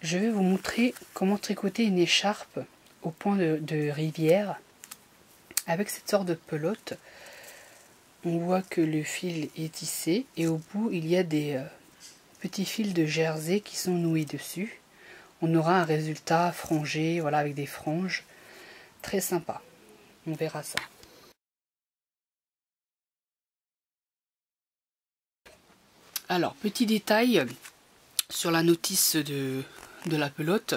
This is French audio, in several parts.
je vais vous montrer comment tricoter une écharpe au point de rivière avec cette sorte de pelote. On voit que le fil est tissé et au bout il y a des petits fils de jersey qui sont noués dessus. On aura un résultat frangé, voilà, avec des franges, très sympa. On verra ça. Alors, petit détail sur la notice de la pelote.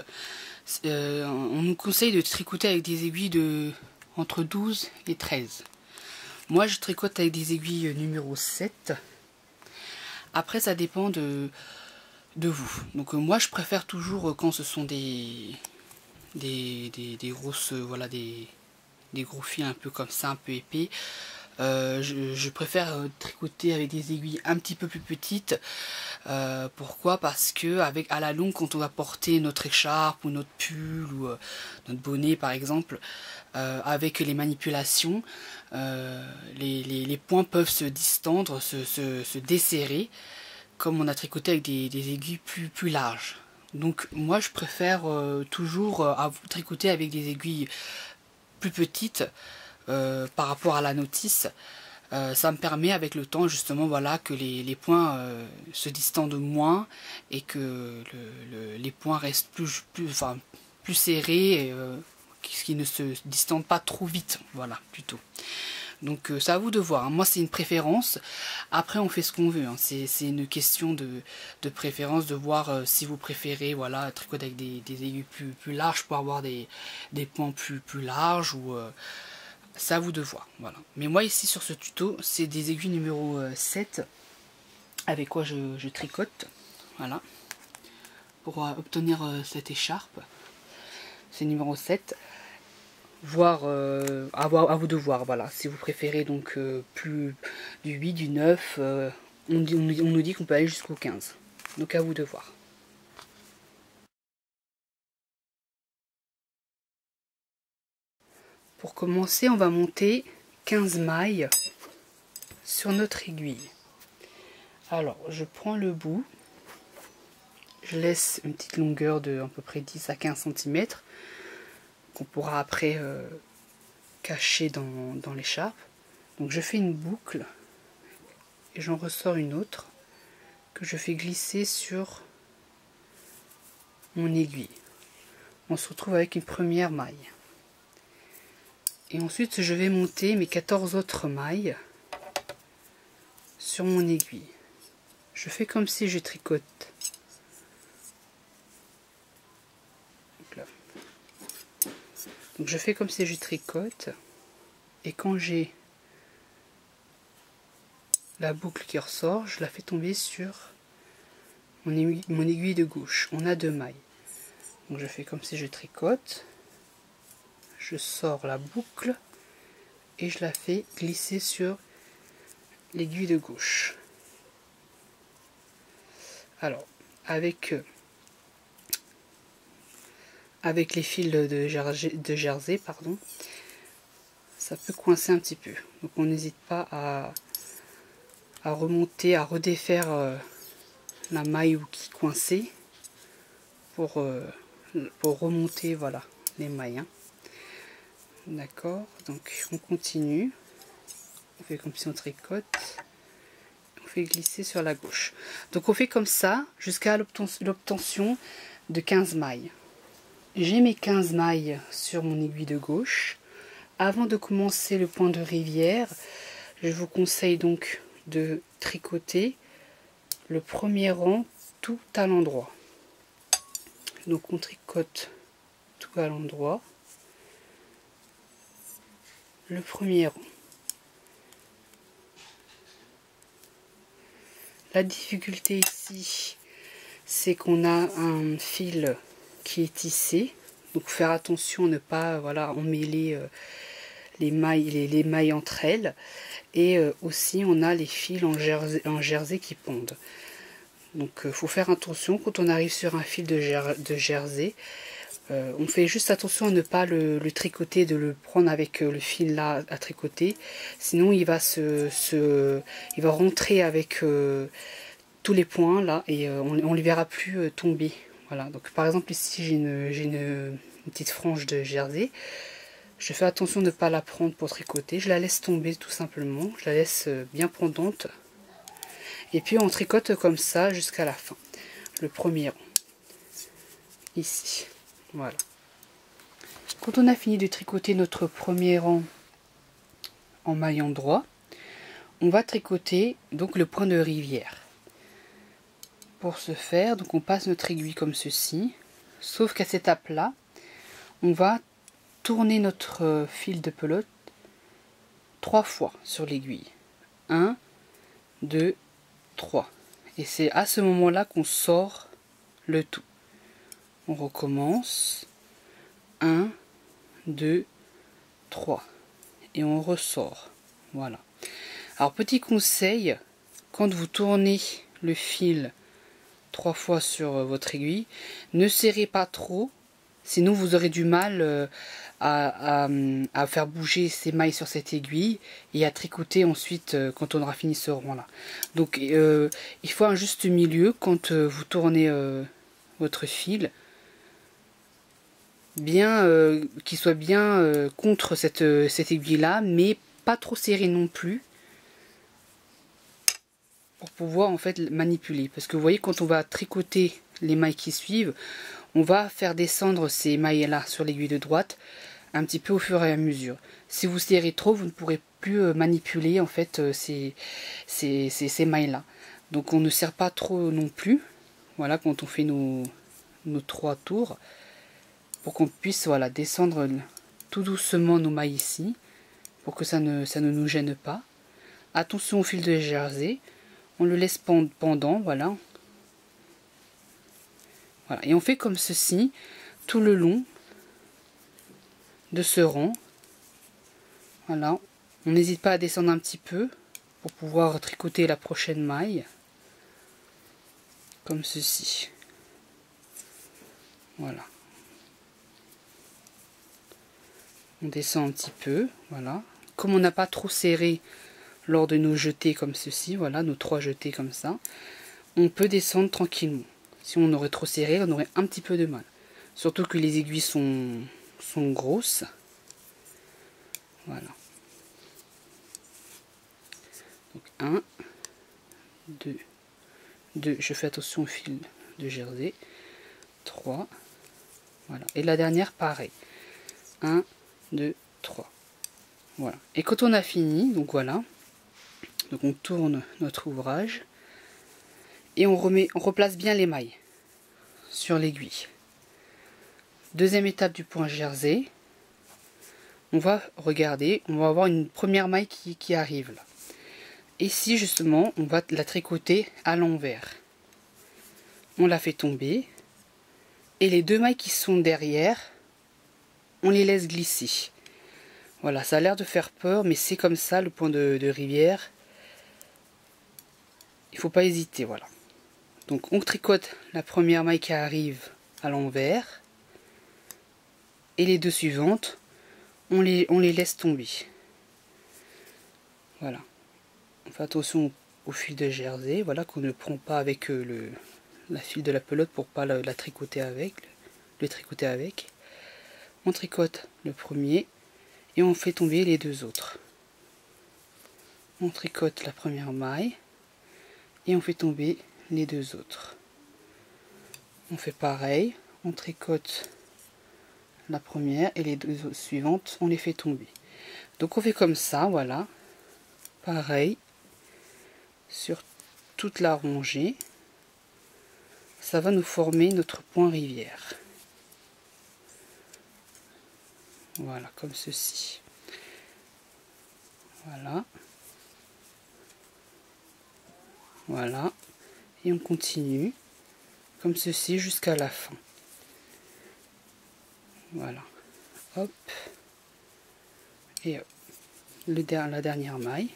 On nous conseille de tricoter avec des aiguilles entre 12 et 13. Moi, je tricote avec des aiguilles numéro 7. Après, ça dépend de vous. Donc, moi, je préfère toujours quand ce sont des grosses, voilà, des gros fils un peu comme ça, un peu épais. Je préfère tricoter avec des aiguilles un petit peu plus petites. Pourquoi? Parce que à la longue, quand on va porter notre écharpe ou notre pull ou notre bonnet par exemple, avec les manipulations, les points peuvent se distendre, se desserrer, comme on a tricoté avec des aiguilles plus larges. Donc moi je préfère toujours tricoter avec des aiguilles plus petites par rapport à la notice. Ça me permet avec le temps justement, voilà, que les points se distendent moins et que les points restent plus serrés, qui ne se distendent pas trop vite, voilà, plutôt. Donc c'est à vous de voir, hein. Moi c'est une préférence, après on fait ce qu'on veut, hein. C'est une question de préférence, de voir si vous préférez, voilà, tricoter avec des aiguilles plus larges pour avoir des points plus larges, ou c'est à vous de voir, voilà. Mais moi ici sur ce tuto, c'est des aiguilles numéro 7 avec quoi je tricote, voilà, pour obtenir cette écharpe. C'est numéro 7. Voir, à vous de voir, voilà, si vous préférez donc plus du 8, du 9, on nous dit qu'on peut aller jusqu'au 15, donc à vous de voir. Pour commencer, on va monter 15 mailles sur notre aiguille. Alors, je prends le bout, je laisse une petite longueur de à peu près 10 à 15 cm, qu'on pourra après cacher dans l'écharpe. Donc je fais une boucle et j'en ressors une autre que je fais glisser sur mon aiguille. On se retrouve avec une première maille. Et ensuite je vais monter mes 14 autres mailles sur mon aiguille. Je fais comme si je tricote. Donc je fais comme si je tricote, et quand j'ai la boucle qui ressort, je la fais tomber sur mon aiguille de gauche. On a 2 mailles. Donc je fais comme si je tricote, je sors la boucle et je la fais glisser sur l'aiguille de gauche. Alors, avec les fils de jersey, pardon, ça peut coincer un petit peu. Donc on n'hésite pas à remonter, à redéfaire la maille qui est coincée pour remonter, voilà, les mailles, hein. D'accord, donc on continue. On fait comme si on tricote. On fait glisser sur la gauche. Donc on fait comme ça jusqu'à l'obtention de 15 mailles. J'ai mes 15 mailles sur mon aiguille de gauche. Avant de commencer le point de rivière, je vous conseille donc de tricoter le premier rang tout à l'endroit. Donc on tricote tout à l'endroit. Le premier rang. La difficulté ici, c'est qu'on a un fil qui est tissé, donc faire attention à ne pas, voilà, emmêler les mailles entre elles, et aussi on a les fils en jersey qui pondent. Donc il faut faire attention quand on arrive sur un fil de jersey. On fait juste attention à ne pas le tricoter, de le prendre avec le fil là à tricoter, sinon il va il va rentrer avec tous les points là, et on ne les verra plus tomber. Voilà, donc par exemple ici j'ai une petite frange de jersey. Je fais attention de ne pas la prendre pour tricoter. Je la laisse tomber tout simplement. Je la laisse bien pendante. Et puis on tricote comme ça jusqu'à la fin. Le premier rang. Ici. Voilà. Quand on a fini de tricoter notre premier rang en maillant droit, on va tricoter donc le point de rivière. Pour ce faire, donc on passe notre aiguille comme ceci. Sauf qu'à cette étape-là, on va tourner notre fil de pelote 3 fois sur l'aiguille. 1, 2, 3. Et c'est à ce moment-là qu'on sort le tout. On recommence. 1, 2, 3. Et on ressort. Voilà. Alors petit conseil, quand vous tournez le fil 3 fois sur votre aiguille, ne serrez pas trop. Sinon vous aurez du mal à faire bouger ces mailles sur cette aiguille et à tricoter ensuite quand on aura fini ce rang là. Donc il faut un juste milieu quand vous tournez votre fil, bien qu'il soit bien contre cette aiguille là, mais pas trop serré non plus, pour pouvoir en fait manipuler. Parce que vous voyez, quand on va tricoter les mailles qui suivent, on va faire descendre ces mailles là sur l'aiguille de droite un petit peu au fur et à mesure. Si vous serrez trop, vous ne pourrez plus manipuler en fait ces mailles là. Donc on ne serre pas trop non plus. Voilà, quand on fait nos 3 tours, pour qu'on puisse voilà descendre tout doucement nos mailles ici, pour que ça ne nous gêne pas. Attention au fil de jersey, on le laisse pendant, voilà. Voilà, et on fait comme ceci tout le long de ce rang. Voilà, on n'hésite pas à descendre un petit peu pour pouvoir tricoter la prochaine maille, comme ceci. Voilà. On descend un petit peu, voilà. Comme on n'a pas trop serré lors de nos jetés comme ceci, voilà, nos 3 jetés comme ça, on peut descendre tranquillement. Si on aurait trop serré, on aurait un petit peu de mal. Surtout que les aiguilles sont grosses. Voilà. Donc 1, 2, 2, je fais attention au fil de jersey. 3, voilà. Et la dernière, pareil. 1, 2, 3. Voilà. Et quand on a fini, donc voilà. Donc on tourne notre ouvrage. Et on replace bien les mailles sur l'aiguille. Deuxième étape du point jersey. On va regarder, on va avoir une première maille qui arrive là. Ici justement, on va la tricoter à l'envers. On la fait tomber. Et les 2 mailles qui sont derrière, on les laisse glisser. Voilà, ça a l'air de faire peur, mais c'est comme ça le point de rivière. Il ne faut pas hésiter, voilà. Donc on tricote la première maille qui arrive à l'envers. Et les 2 suivantes, on les laisse tomber. Voilà. On fait attention au fil de jersey, voilà, qu'on ne prend pas avec la fil de la pelote pour pas la tricoter avec, le tricoter avec. On tricote le premier et on fait tomber les 2 autres. On tricote la première maille et on fait tomber les 2 autres. On fait pareil, on tricote la première et les 2 suivantes, on les fait tomber. Donc on fait comme ça, voilà, pareil sur toute la rangée. Ça va nous former notre point rivière. Voilà, comme ceci. Voilà. Voilà. Et on continue comme ceci jusqu'à la fin. Voilà. Hop. Et hop. La dernière maille.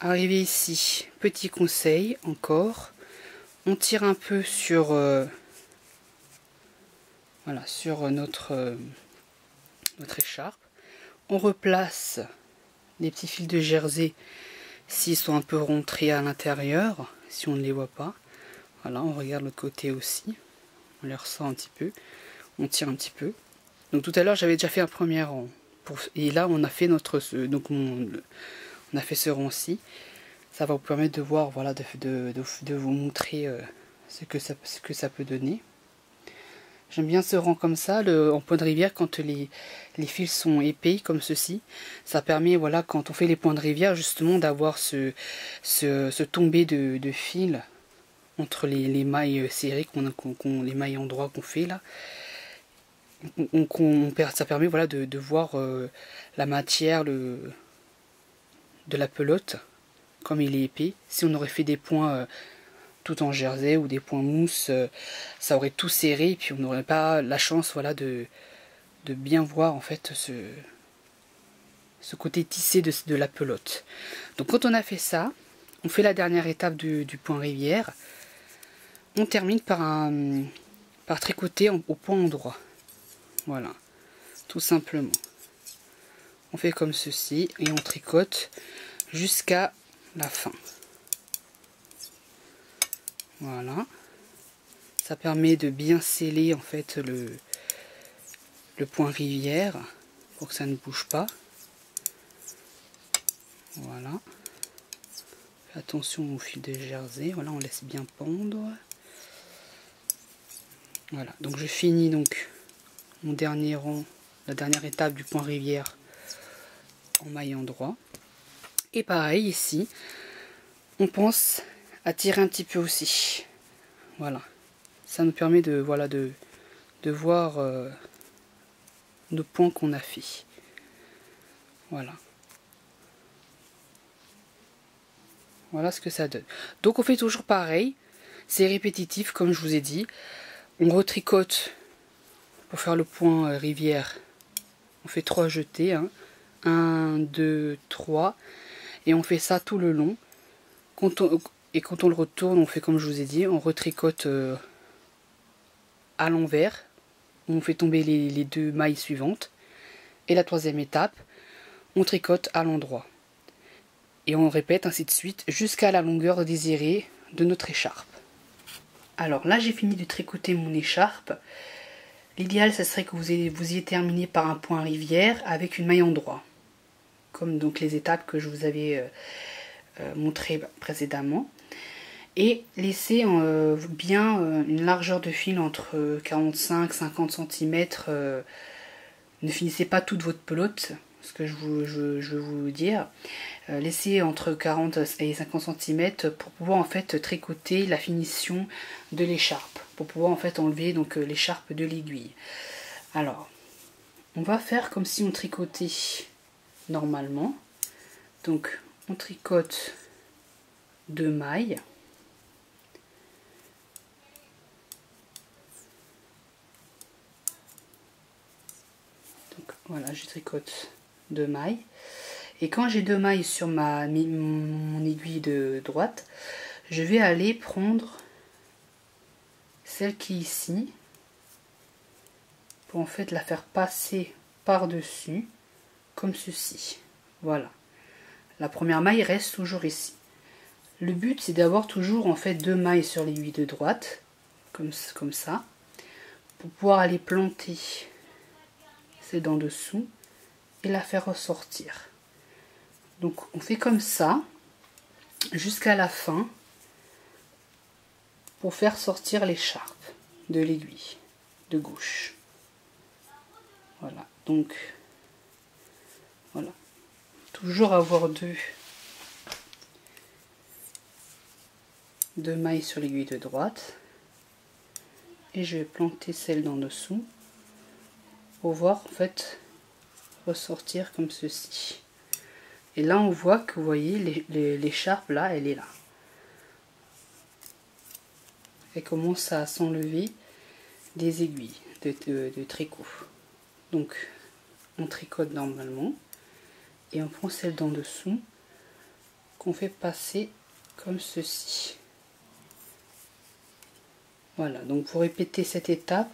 Arrivé ici, petit conseil encore. On tire un peu sur, voilà, sur notre écharpe. On replace les petits fils de jersey s'ils sont un peu rentrés à l'intérieur, si on ne les voit pas. Voilà, on regarde l'autre côté aussi. On les ressent un petit peu. On tire un petit peu. Donc tout à l'heure j'avais déjà fait un premier rang. Et là on a fait notre... Donc on a fait ce rang-ci. Ça va vous permettre de voir, voilà, de vous montrer ce que ça peut donner. J'aime bien ce rang comme ça, en point de rivière, quand les fils sont épais comme ceci. Ça permet, voilà, quand on fait les points de rivière, justement, d'avoir ce tombé de fil entre les mailles serrées, les mailles en droit qu'on fait là. Ça permet, voilà, de voir la matière de la pelote, comme il est épais. Si on aurait fait des points tout en jersey ou des points mousse, ça aurait tout serré et puis on n'aurait pas la chance, voilà, de bien voir en fait ce côté tissé de la pelote. Donc quand on a fait ça, on fait la dernière étape du point rivière. On termine par tricoter au point endroit. Voilà, tout simplement. On fait comme ceci et on tricote jusqu'à la fin. Voilà, ça permet de bien sceller en fait le point rivière pour que ça ne bouge pas. Voilà, fais attention au fil de jersey. Voilà, on laisse bien pendre. Voilà, donc je finis donc mon dernier rang, la dernière étape du point rivière en maille endroit. Et pareil ici, on pense à tirer un petit peu aussi. Voilà, ça nous permet de, voilà, de voir nos points qu'on a fait. Voilà. Voilà ce que ça donne. Donc on fait toujours pareil. C'est répétitif comme je vous ai dit. On retricote pour faire le point rivière. On fait 3 jetés. 1, 2, 3. Et on fait ça tout le long. Quand on le retourne, on fait comme je vous ai dit. On retricote à l'envers. On fait tomber les 2 mailles suivantes. Et la troisième étape, on tricote à l'endroit. Et on répète ainsi de suite jusqu'à la longueur désirée de notre écharpe. Alors là j'ai fini de tricoter mon écharpe. L'idéal ce serait que vous ayez terminé par un point rivière avec une maille endroit. Comme donc les étapes que je vous avais montrées précédemment. Et laissez bien une largeur de fil entre 45-50 cm. Ne finissez pas toute votre pelote, ce que je veux vous dire. Laissez entre 40 et 50 cm pour pouvoir en fait tricoter la finition de l'écharpe, pour pouvoir en fait enlever donc l'écharpe de l'aiguille. Alors, on va faire comme si on tricotait normalement. Donc, on tricote 2 mailles. Donc voilà, je tricote 2 mailles. Et quand j'ai 2 mailles sur mon aiguille de droite, je vais aller prendre celle qui est ici pour en fait la faire passer par-dessus comme ceci. Voilà. La première maille reste toujours ici. Le but c'est d'avoir toujours en fait 2 mailles sur l'aiguille de droite, comme ça, pour pouvoir aller planter celle d'en dessous et la faire ressortir. Donc on fait comme ça jusqu'à la fin pour faire sortir l'écharpe de l'aiguille de gauche. Voilà, donc voilà. Toujours avoir deux mailles sur l'aiguille de droite. Et je vais planter celle d'en dessous pour voir en fait ressortir comme ceci. Et là on voit que vous voyez l'écharpe là, elle est là. Elle commence à s'enlever des aiguilles de tricot. Donc on tricote normalement et on prend celle d'en dessous qu'on fait passer comme ceci. Voilà, donc vous répétez cette étape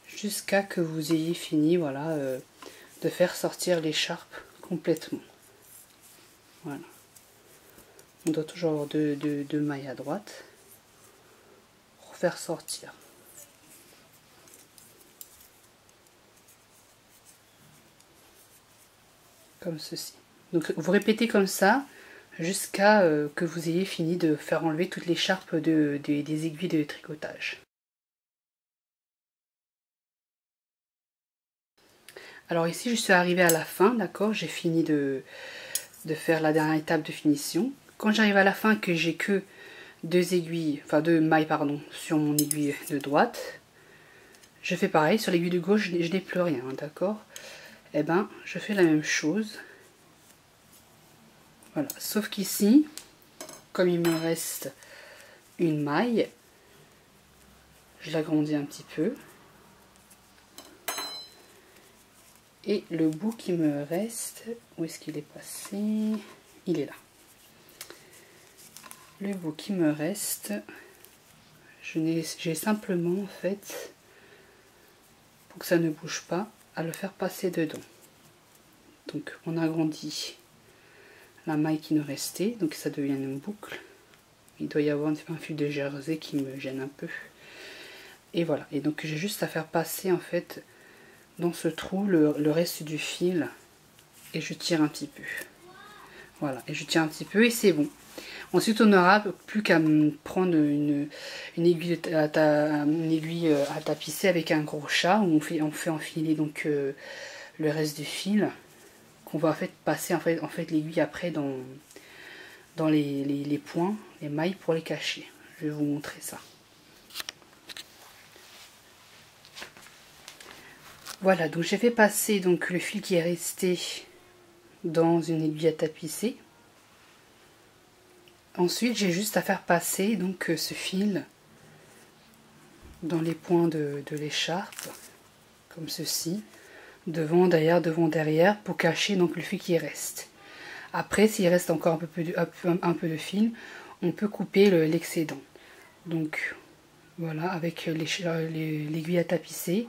jusqu'à que vous ayez fini, voilà, de faire sortir l'écharpe complètement. Voilà. On doit toujours avoir deux mailles à droite pour faire sortir. comme ceci. Donc vous répétez comme ça jusqu'à que vous ayez fini de faire enlever toute l'écharpe des aiguilles de tricotage. Alors ici je suis arrivée à la fin, d'accord, j'ai fini de faire la dernière étape de finition. Quand j'arrive à la fin que j'ai que deux mailles pardon, sur mon aiguille de droite, je fais pareil, sur l'aiguille de gauche je n'ai plus rien, d'accord. Et ben je fais la même chose. Voilà, sauf qu'ici, comme il me reste une maille, je l'agrandis un petit peu. Et le bout qui me reste, où est-ce qu'il est passé? Il est là. Le bout qui me reste, j'ai simplement en fait, pour que ça ne bouge pas, à le faire passer dedans. Donc on agrandit la maille qui nous restait, donc ça devient une boucle. Il doit y avoir un fil de jersey qui me gêne un peu. Et voilà, et donc j'ai juste à faire passer en fait dans ce trou le reste du fil et je tire un petit peu. Voilà, et je tire un petit peu et c'est bon. Ensuite on n'aura plus qu'à prendre une aiguille à tapisser avec un gros chat où on fait enfiler donc le reste du fil qu'on va en fait passer en fait l'aiguille après dans les points, les mailles pour les cacher. Je vais vous montrer ça. Voilà, donc j'ai fait passer donc le fil qui est resté dans une aiguille à tapisser. Ensuite, j'ai juste à faire passer donc ce fil dans les points de l'écharpe, comme ceci, devant, derrière, pour cacher donc le fil qui reste. Après, s'il reste encore un peu de fil, on peut couper l'excédent. Donc voilà, avec l'aiguille à tapisser,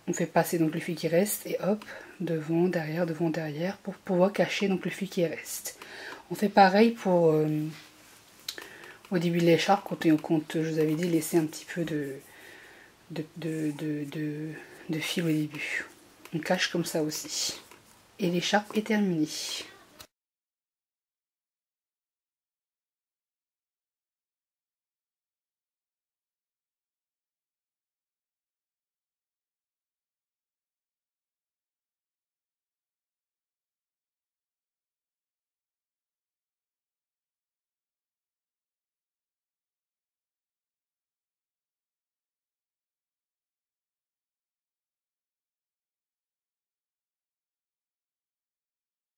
on fait passer donc le fil qui reste et hop, devant, derrière, pour pouvoir cacher donc le fil qui reste. On fait pareil pour au début de l'écharpe, quand je vous avais dit laisser un petit peu de fil au début. On cache comme ça aussi. Et l'écharpe est terminée.